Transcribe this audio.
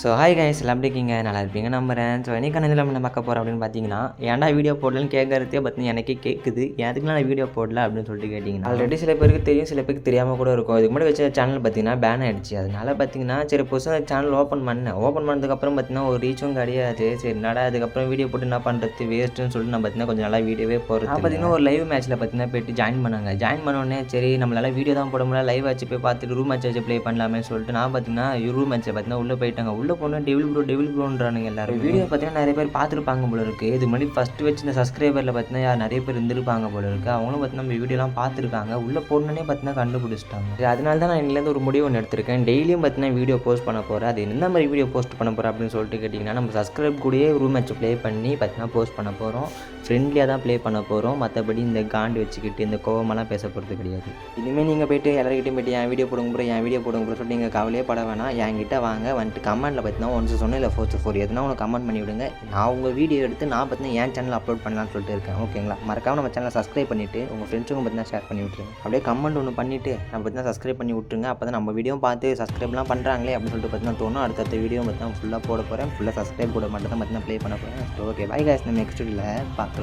So hi guys எல்லாம் எப்படி இருக்கீங்க? நல்லா இருப்பீங்க நம்புறேன். ஸோ இன்னைக்கான இதில் நம்ம என்ன பார்க்க போகிறோம் அப்படின்னு பார்த்தீங்கன்னா, ஏன்டா வீடியோ போடலன்னு கேட்கறதே பார்த்தீங்கன்னா எனக்கே கேட்குது. எதுக்கு நான் வீடியோ போடல அப்படின்னு சொல்லிட்டு கேட்டிங்கன்னா, ஆல்ரெடி சில பேருக்கு தெரியும், சில பேருக்கு தெரியாமல் கூட இருக்கும். இதுக்கு முன்னாடி வச்ச சேனல் பார்த்தீங்கன்னா பேன் ஆகிடுச்சு. அதனால பார்த்தீங்கன்னா சரி புதுசாக சேனல் ஓப்பன் பண்ணதுக்கப்புறம் பார்த்தீங்கன்னா ஒரு ரீச்சும் கிடையாது. சரி என்னடா அதுக்கப்புறம் வீடியோ போட்டு என்ன பண்ணுறது வேஸ்ட்டுன்னு சொல்லிட்டு நான் பார்த்தீங்கன்னா கொஞ்சம் நல்லா வீடியோவே போகிறது. பார்த்தீங்கன்னா ஒரு லைவ் மேட்ச்சில் பார்த்தீங்கன்னா போய்ட்டு ஜாயின் பண்ணாங்க. ஜாயின் பண்ணோடனே சரி நம்மளால வீடியோ தான் போட முடியல, லைவ் வச்சு போய் பார்த்துட்டு ரூம் மேட்ச் வச்சு ப்ளே பண்ணலாமே சொல்லிட்டு நான் பார்த்தீங்கன்னா ரூம் மேட்ச்சில் பார்த்தீங்கன்னா உள்ளே போயிட்டாங்க. உள்ளே போனால் டெவில் ப்ரோன்றானுங்க எல்லாரும். வீடியோ பார்த்தீங்கன்னா நிறைய பேர் பார்த்துருப்பாங்க போல இருக்குது. இது முன்னாடி ஃபஸ்ட்டு வச்சு இந்த சப்ஸ்கிரைபரில் பார்த்தீங்கன்னா நிறைய பேர் இருந்திருப்பாங்க போல இருக்குது. அவங்களும் பார்த்தீங்கன்னா நம்ம வீடியோலாம் பார்த்துருக்காங்க. உள்ளே போடணுன்னே பார்த்தீங்கன்னா கண்டுபிடிச்சிட்டாங்க. அதனால தான் நான் இன்னிலேருந்து ஒரு முடிவு ஒன்று எடுத்திருக்கேன். டெய்லியும் பார்த்தீங்கன்னா வீடியோ போஸ்ட் பண்ண போகிறேன். அது எந்த மாதிரி வீடியோ போஸ்ட் பண்ண போகிறேன் அப்படின்னு சொல்லிட்டு கேட்டிங்கன்னா, நம்ம சப்ஸ்கிரைப் கூடயே ரூம் மேட்ச் ப்ளே பண்ணி பார்த்தீங்கன்னா போஸ்ட் பண்ண போகிறோம். ஃப்ரெண்ட்லியாக தான் ப்ளே பண்ண போகிறோம். மற்றபடி இந்த காண்டு வச்சுக்கிட்டு இந்த கோவமெல்லாம் பேச போகிறது கிடையாது. இனிமேல் நீங்கள் போய்ட்டு எல்லாருக்கிட்டையும் போய்ட்டு என் வீடியோ போடுங்க ப்ரோ சொல்லிட்டு நீங்கள் கவலையே பட வேணாம். என்கிட்ட வாங்க வந்துட்டு கமெண்ட்டில் பார்த்தீங்கன்னா 1 சொன்ன இல்லை 4 எதுனா ஒன்று கமெண்ட் பண்ணி விடுங்க. நான் உங்கள் வீடியோ எடுத்து நான் பார்த்தீங்கன்னா என் சேனல் அப்லோட் பண்ணலாம்னு சொல்லிட்டு இருக்கேன். ஓகேங்களா? மறக்காமல் நம்ம சேனலை சப்ஸ்கிரைப் பண்ணிவிட்டு உங்கள் ஃப்ரெண்ட்ஸுக்கும் பார்த்தீங்கன்னா ஷேர் பண்ணி விட்டுருங்க. அப்படியே கமெண்ட் ஒன்று பண்ணிவிட்டு நம்ம பார்த்தீங்கன்னா சப்ஸ்கிரைப் பண்ணி விட்டுருங்க. அப்போ தான் நம்ம வீடியோவும் பார்த்து சப்ஸ்கிரைப்லாம் பண்ணுறாங்களே அப்படின்னு சொல்லிட்டு பார்த்தீங்கன்னா தோணும். அடுத்த வீடியோ பார்த்தீங்கன்னா ஃபுல்லாக போட போகிறேன். ஃபுல்லாக சப்ஸ்கிரைப் கூட மட்டும் தான் பார்த்தீங்கன்னா ப்ளே பண்ண போகிறேன். ஓகே பை கைஸ், நம்ம நெக்ஸ்ட் வீடியோவில் பார்க்கலாம்.